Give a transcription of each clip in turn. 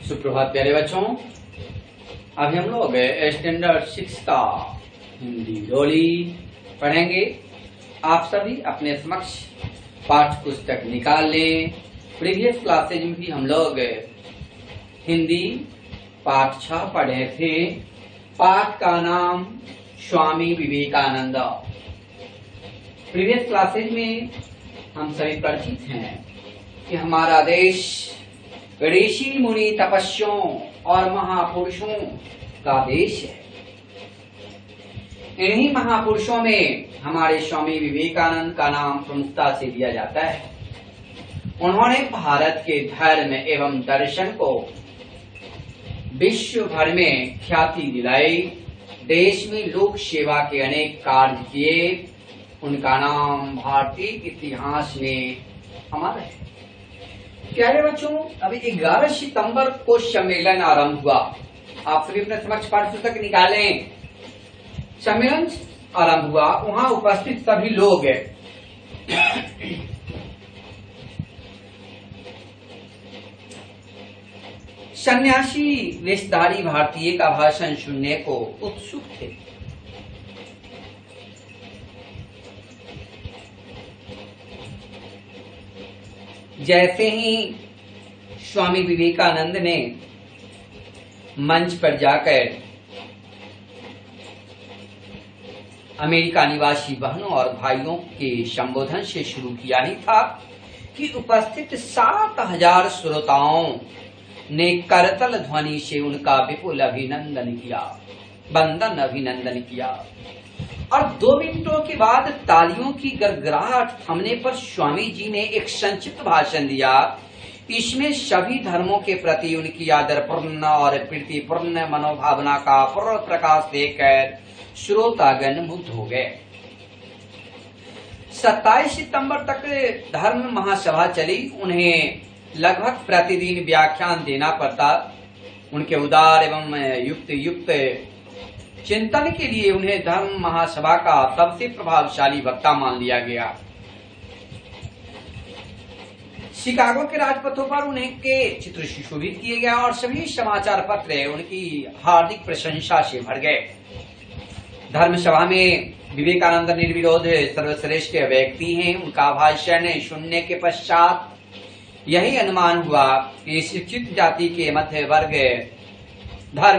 सुप्रभात प्यारे बच्चों। अभी हम लोग स्टैंडर्ड 6 का हिंदी डोली पढ़ेंगे। आप सभी अपने समक्ष पाठ्य पुस्तक निकाल लें। प्रीवियस क्लासेज में भी हम लोग हिंदी पाठ 6 पढ़े थे। पाठ का नाम स्वामी विवेकानंद। प्रीवियस क्लासेज में हम सभी परिचित हैं कि हमारा देश ऋषि मुनि तपस्वियों और महापुरुषों का देश है। इन्हीं महापुरुषों में हमारे स्वामी विवेकानंद का नाम प्रमुखता से लिया जाता है। उन्होंने भारत के धर्म एवं दर्शन को विश्व भर में ख्याति दिलाई। देश में लोक सेवा के अनेक कार्य किए। उनका नाम भारतीय इतिहास में अमर है। प्यारे बच्चों, अभी 11 सितंबर को सम्मेलन आरंभ हुआ। आप सभी अपने समक्ष पाठ्य पुस्तक निकालें। सम्मेलन आरंभ हुआ, वहां उपस्थित सभी लोग सन्यासी वेशधारी भारतीय का भाषण सुनने को उत्सुक थे। जैसे ही स्वामी विवेकानंद ने मंच पर जाकर अमेरिका निवासी बहनों और भाइयों के संबोधन से शुरू किया ही था कि उपस्थित 7000 श्रोताओं ने करतल ध्वनि से उनका विपुल अभिनंदन किया, वंदन अभिनंदन किया। और 2 मिनटों के बाद तालियों की गड़गड़ाहट थमने पर स्वामी जी ने एक संक्षिप्त भाषण दिया। इसमें सभी धर्मों के प्रति उनकी आदरपूर्ण और प्रीतिपूर्ण मनोभावना का पूर्ण प्रकाश देकर श्रोतागण मुग्ध हो गए। 27 सितंबर तक धर्म महासभा चली। उन्हें लगभग प्रतिदिन व्याख्यान देना पड़ता। उनके उदार एवं युक्त चिंतन के लिए उन्हें धर्म महासभा का सबसे प्रभावशाली वक्ता मान लिया गया। शिकागो के राजपथों पर उनके चित्र सुशोभित किए गए और सभी समाचार पत्र उनकी हार्दिक प्रशंसा से भर गए। धर्म सभा में विवेकानंद निर्विरोध सर्वश्रेष्ठ व्यक्ति हैं। उनका भाषण सुनने के पश्चात यही अनुमान हुआ कि शिक्षित जाति के मध्य वर्ग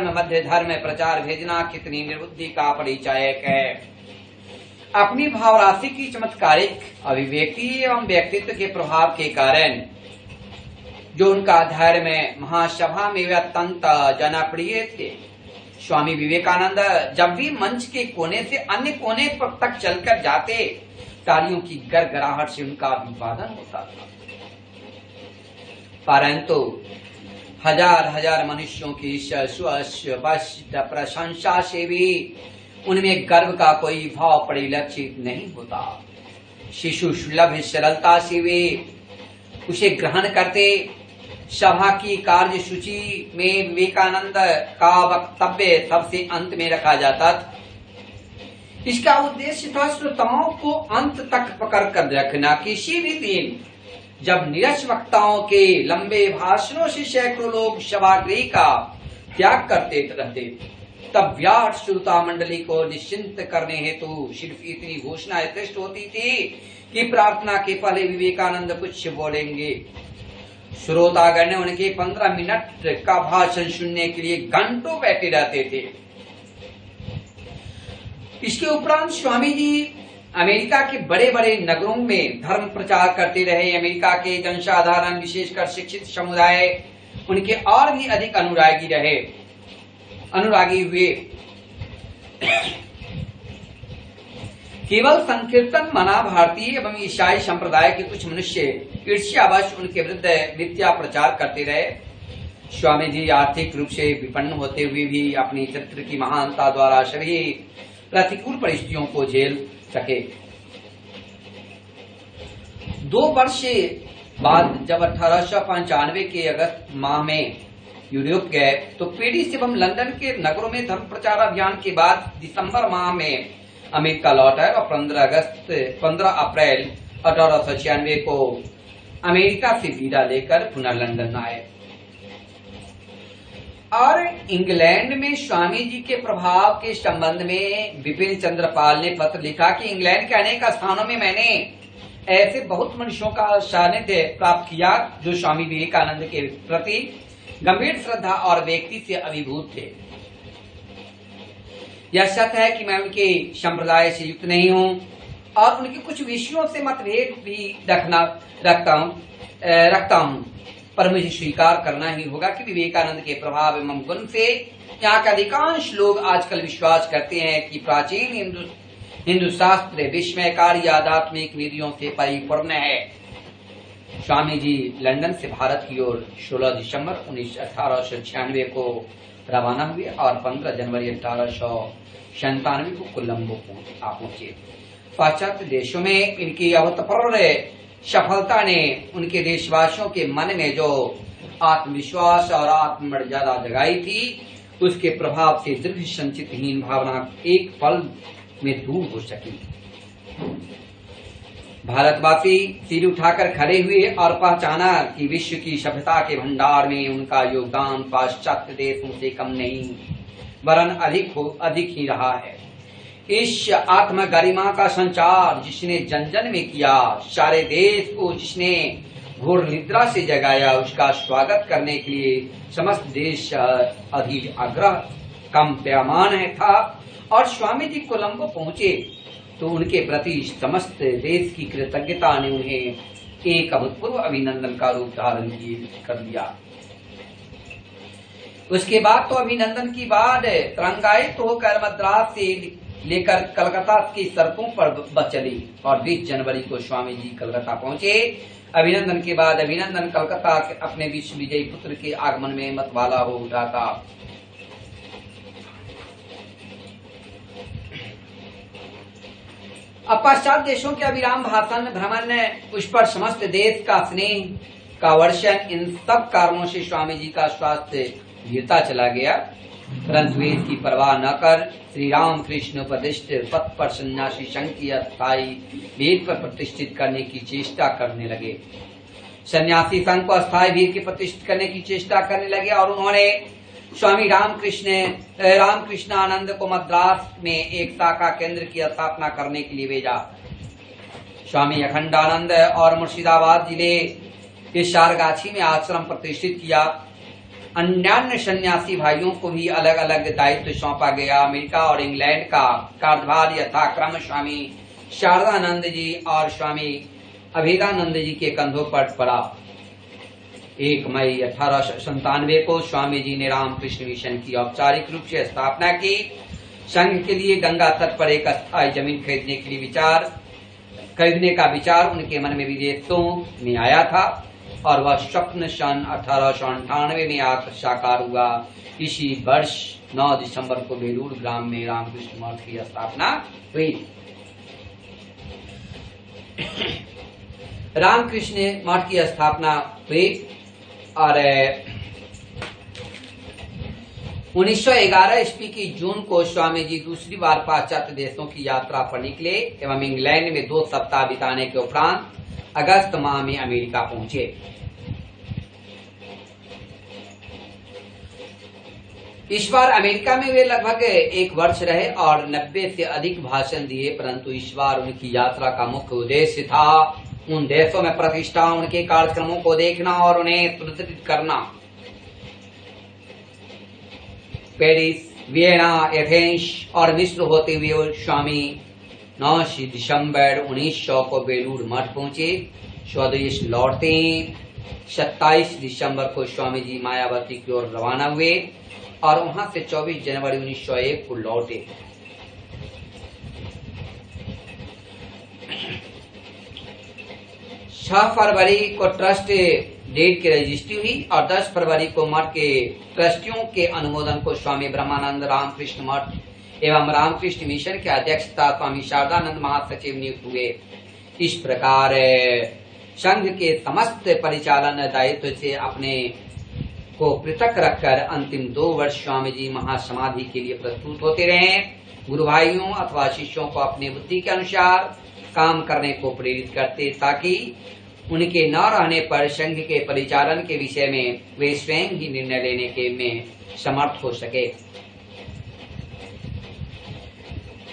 मध्य धर्म प्रचार भेजना कितनी निर्बुद्धि का परिचायक है। अपनी भावराशि की चमत्कारिक अभिव्यक्ति एवं व्यक्तित्व के प्रभाव के कारण जो उनका धर्म महासभा में अत्यंत जनप्रिय थे। स्वामी विवेकानंद जब भी मंच के कोने से अन्य कोने तक चलकर जाते, तालियों की गड़गड़ाहट से उनका अभिवादन होता था। परंतु हजार मनुष्यों की प्रशंसा से भी उनमें गर्व का कोई भाव परिलक्षित नहीं होता। शिशु सुलभ सरलता से वे उसे ग्रहण करते। सभा की कार्य सूची में विवेकानंद का वक्तव्य सबसे अंत में रखा जाता था। इसका उद्देश्य था श्रोताओं को अंत तक पकड़ कर रखना। किसी भी दिन जब नीरस वक्ताओं के लंबे भाषणों से सैकड़ों लोग सभागृह का त्याग करते रहते, तब व्याट श्रोता मंडली को निश्चिंत करने हेतु सिर्फ इतनी घोषणा यथेष्ट होती थी कि प्रार्थना के पहले विवेकानंद कुछ बोलेंगे। श्रोतागण उनके 15 मिनट का भाषण सुनने के लिए घंटों बैठे रहते थे। इसके उपरांत स्वामी जी अमेरिका के बड़े बड़े नगरों में धर्म प्रचार करते रहे। अमेरिका के जनसाधारण विशेषकर शिक्षित समुदाय उनके और भी अधिक अनुरागी हुए। केवल संकीर्तन मना भारतीय एवं ईसाई संप्रदाय के कुछ मनुष्य ईर्ष्यावश उनके विरुद्ध मिथ्या प्रचार करते रहे। स्वामी जी आर्थिक रूप से विपन्न होते हुए भी अपनी चरित्र की महानता द्वारा सभी प्रतिकूल परिस्थितियों को झेल सके। 2 वर्ष बाद जब 1895 के अगस्त माह में यूरोप गए तो पेरिस एवं लंदन के नगरों में धर्म प्रचार अभियान के बाद दिसंबर माह में अमेरिका लौट आए और 15 अप्रैल 1896 को अमेरिका से विदा लेकर पुनः लंदन आए। और इंग्लैंड में स्वामी जी के प्रभाव के संबंध में विपिन चंद्र पाल ने पत्र लिखा कि इंग्लैंड के अनेक स्थानों में मैंने ऐसे बहुत मनुष्यों का सानिध्य प्राप्त किया जो स्वामी विवेकानंद के प्रति गंभीर श्रद्धा और व्यक्ति से अभिभूत थे। यह सत्य है कि मैं उनके संप्रदाय से युक्त नहीं हूँ और उनके कुछ विषयों से मतभेद भी रखता हूँ, पर मुझे स्वीकार करना ही होगा कि विवेकानंद के प्रभाव एवं गुण से यहाँ के अधिकांश लोग आजकल विश्वास करते हैं कि प्राचीन हिंदू शास्त्र विस्मयकारी आध्यात्मिक विधियों से परिपूर्ण है। स्वामी जी लंदन से भारत की ओर 16 दिसंबर 1896 को रवाना हुए और 15 जनवरी 1897 को कोलंबो पहुंचे। पाश्चात्य देशों में इनकी अभूतपूर्व सफलता ने उनके देशवासियों के मन में जो आत्मविश्वास और आत्ममर्यादा जगाई थी, उसके प्रभाव से दृढ़ संचितहीन भावना एक पल में दूर हो सकी। भारतवासी सिर उठाकर खड़े हुए और पहचाना कि विश्व की सभ्यता के भंडार में उनका योगदान पाश्चात्य देशों से कम नहीं वरन अधिक ही रहा है। इस आत्म गरिमा का संचार जिसने जन जन में किया, सारे देश को जिसने घोर निद्रा से जगाया, उसका स्वागत करने के लिए समस्त देश अधिक आग्रह कम पैमान था। और स्वामी जी कोलंबो पहुंचे तो उनके प्रति समस्त देश की कृतज्ञता ने उन्हें एक अभूतपूर्व अभिनंदन का रूप धारण कर दिया। उसके बाद तो अभिनंदन की बाद तरंगायित होकर मद्रास से लेकर कलकत्ता की सड़कों पर चली और 20 जनवरी को स्वामी जी कलकत्ता पहुंचे। अभिनंदन के बाद अभिनंदन कलकत्ता अपने विश्व विजयी पुत्र के आगमन में मतवाला हो उठा था। अब पश्चात देशों के अविराम भाषण भ्रमण ने उस पर समस्त देश का स्नेह का वर्षण, इन सब कारणों से स्वामी जी का स्वास्थ्य गिरता चला गया, परंतु इसकी परवाह न कर श्री राम कृष्ण उपदिष्ट पथ पर सन्यासी संघ की अस्थायी भीड़ पर प्रतिष्ठित करने की चेष्टा करने लगे। सन्यासी संघ को अस्थायी भीड़ की प्रतिष्ठित करने की चेष्टा करने लगे और उन्होंने स्वामी रामकृष्णानंद को मद्रास में एक शाखा केंद्र की स्थापना करने के लिए भेजा। स्वामी अखंडानंद और मुर्शिदाबाद जिले के सारगाछी में आश्रम प्रतिष्ठित किया। अन्य सन्यासी भाइयों को भी अलग अलग दायित्व सौंपा गया। अमेरिका और इंग्लैंड का कार्यभार यथाक्रम स्वामी शारदानंद जी और स्वामी अभेदानंद जी के कंधों पर पड़ा। 1 मई 1897 को स्वामी जी ने रामकृष्ण मिशन की औपचारिक रूप से स्थापना की। संघ के लिए गंगा तट पर एक अस्थायी जमीन खरीदने का विचार उनके मन में विदेशों में आया था और वह स्वप्न सन 1898 में साकार हुआ। इसी वर्ष 9 दिसंबर को बेलूर ग्राम में रामकृष्ण मठ की स्थापना हुई। रामकृष्ण मठ की स्थापना हुई और 1911 ईस्वी की जून को स्वामी जी दूसरी बार पाश्चात्य देशों की यात्रा पर निकले एवं इंग्लैंड में 2 सप्ताह बिताने के उपरांत अगस्त माह में अमेरिका पहुंचे। इस बार अमेरिका में वे लगभग 1 वर्ष रहे और 90 से अधिक भाषण दिए, परंतु इस बार उनकी यात्रा का मुख्य उद्देश्य था उन देशों में प्रतिष्ठा, उनके कार्यक्रमों को देखना और उन्हें सुदृढ़ करना। पेरिस, वियना, एथेंस और मिस्र होते हुए स्वामी 9 दिसंबर 1900 को बेलूर मठ पहुंचे। स्वदेश लौटते 27 दिसंबर को स्वामी जी मायावती की ओर रवाना हुए और वहां से 24 जनवरी 1901 को लौटे। फरवरी को ट्रस्ट डेट की रजिस्ट्री हुई और 10 फरवरी को मठ के ट्रस्टियों के अनुमोदन को स्वामी ब्रह्मानंद रामकृष्ण मठ एवं रामकृष्ण मिशन के अध्यक्षता स्वामी शारदानंद महासचिव नियुक्त हुए। इस प्रकार संघ के समस्त परिचालन दायित्व से अपने को पृथक रखकर अंतिम 2 वर्ष स्वामी जी महासमाधि के लिए प्रस्तुत होते रहे। गुरु भाइयों अथवा शिष्यों को अपनी बुद्धि के अनुसार काम करने को प्रेरित करते ताकि उनके न रहने पर संघ के परिचालन के विषय में वे स्वयं ही निर्णय लेने के में समर्थ हो सके।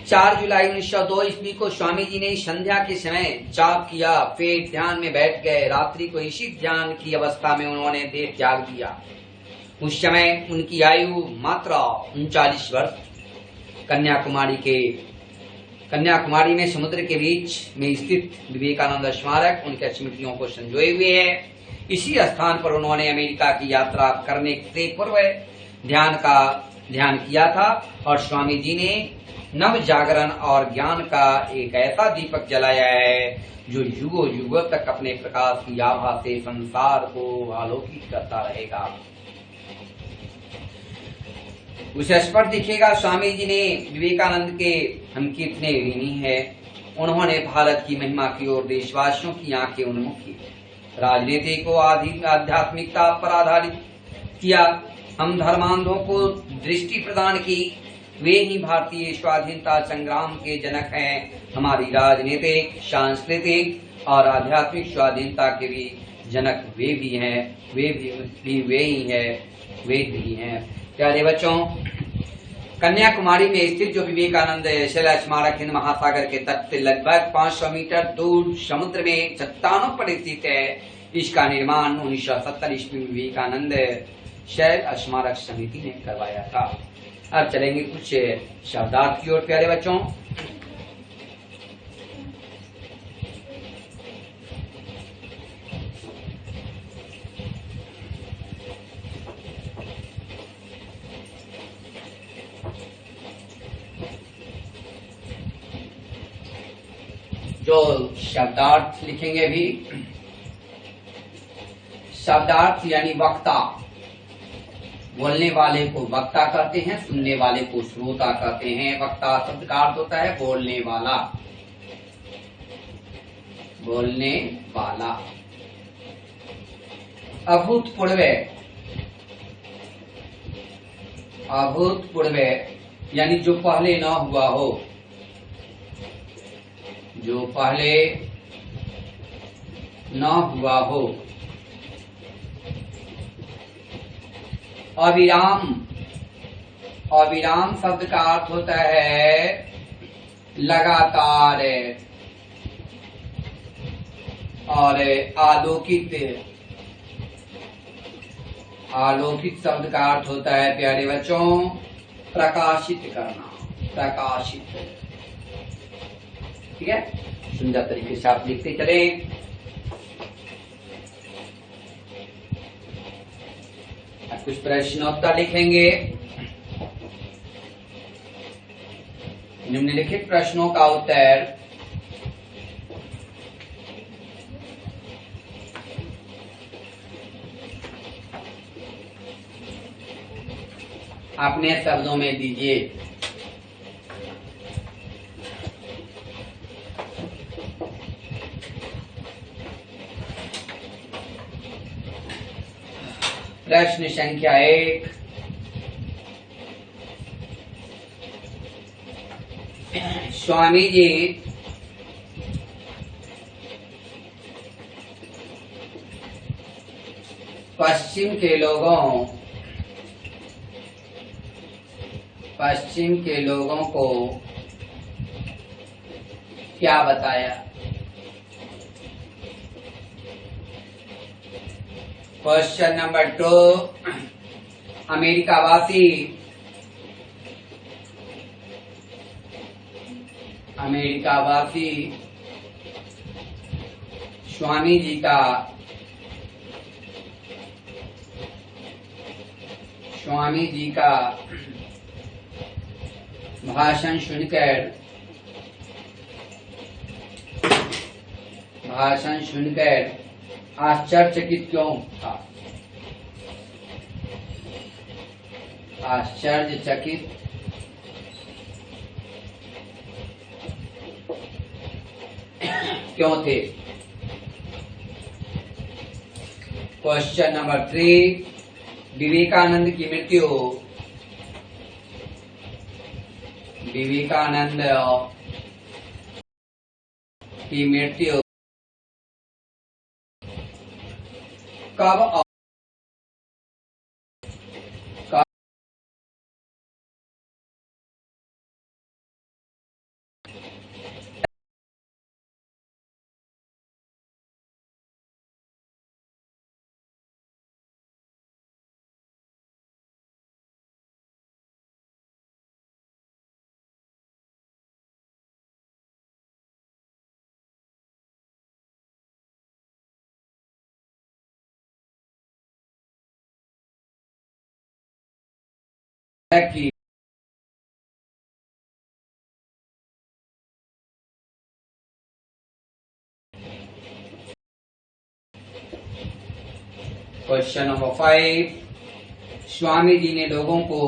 4 जुलाई 1902 ईस्वी को स्वामी जी ने संध्या के समय जाप किया, फिर ध्यान में बैठ गए। रात्रि को इसी ध्यान की अवस्था में उन्होंने देह त्याग दिया। उस समय उनकी आयु मात्र 39 वर्ष। कन्याकुमारी में समुद्र के बीच में स्थित विवेकानंद स्मारक उनके स्मृतियों को संजोए हुए है। इसी स्थान पर उन्होंने अमेरिका की यात्रा करने से पूर्व ध्यान किया था और स्वामी जी ने नव जागरण और ज्ञान का एक ऐसा दीपक जलाया है जो युगों युगों तक अपने प्रकाश की आभा से संसार को आलोकित करता रहेगा। उसे स्पष्ट दिखेगा। स्वामी जी ने विवेकानंद के हम कितने ऋणी है। उन्होंने भारत की महिमा की ओर देशवासियों की आंखें उन्मुख की, राजनीति को आध्यात्मिकता पर आधारित किया, हम धर्मांधों को दृष्टि प्रदान की। वे ही भारतीय स्वाधीनता संग्राम के जनक हैं। हमारी राजनीतिक, सांस्कृतिक और आध्यात्मिक स्वाधीनता के भी जनक वे भी हैं। वे ही हैं। प्यारे बच्चों, कन्याकुमारी में स्थित जो विवेकानंद शिला स्मारक हिंद महासागर के तट से लगभग 500 मीटर दूर समुद्र में चट्टानों पर स्थित है। इसका निर्माण 1970 ईस्वी में विवेकानंद शैल स्मारक समिति ने करवाया था। अब चलेंगे कुछ शब्दार्थ की ओर। प्यारे बच्चों, जो शब्दार्थ लिखेंगे भी, शब्दार्थ यानी वक्ता। बोलने वाले को वक्ता कहते हैं, सुनने वाले को श्रोता कहते हैं। वक्ता शब्द का अर्थ होता है बोलने वाला। बोलने वाला। अभूतपूर्व, अभूतपूर्व यानी जो पहले न हुआ हो, जो पहले न हुआ हो। अविराम, अविराम शब्द का अर्थ होता है लगातार। और आलोकित, आलोकित शब्द का अर्थ होता है प्यारे बच्चों प्रकाशित करना, प्रकाशित। ठीक है, सुंदर तरीके से आप लिखते चले। अब कुछ प्रश्नोत्तर लिखेंगे। निम्नलिखित प्रश्नों का उत्तर अपने शब्दों में दीजिए। प्रश्न संख्या 1, स्वामी जी पश्चिम के लोगों को क्या बताया? क्वेश्चन नंबर 2, अमेरिकावासी स्वामी जी का भाषण सुनकर आश्चर्यचकित क्यों था? आश्चर्यचकित क्यों थे? क्वेश्चन नंबर 3, विवेकानंद की मृत्यु कब और की क्वेश्चन नंबर 5, स्वामी जी ने लोगों को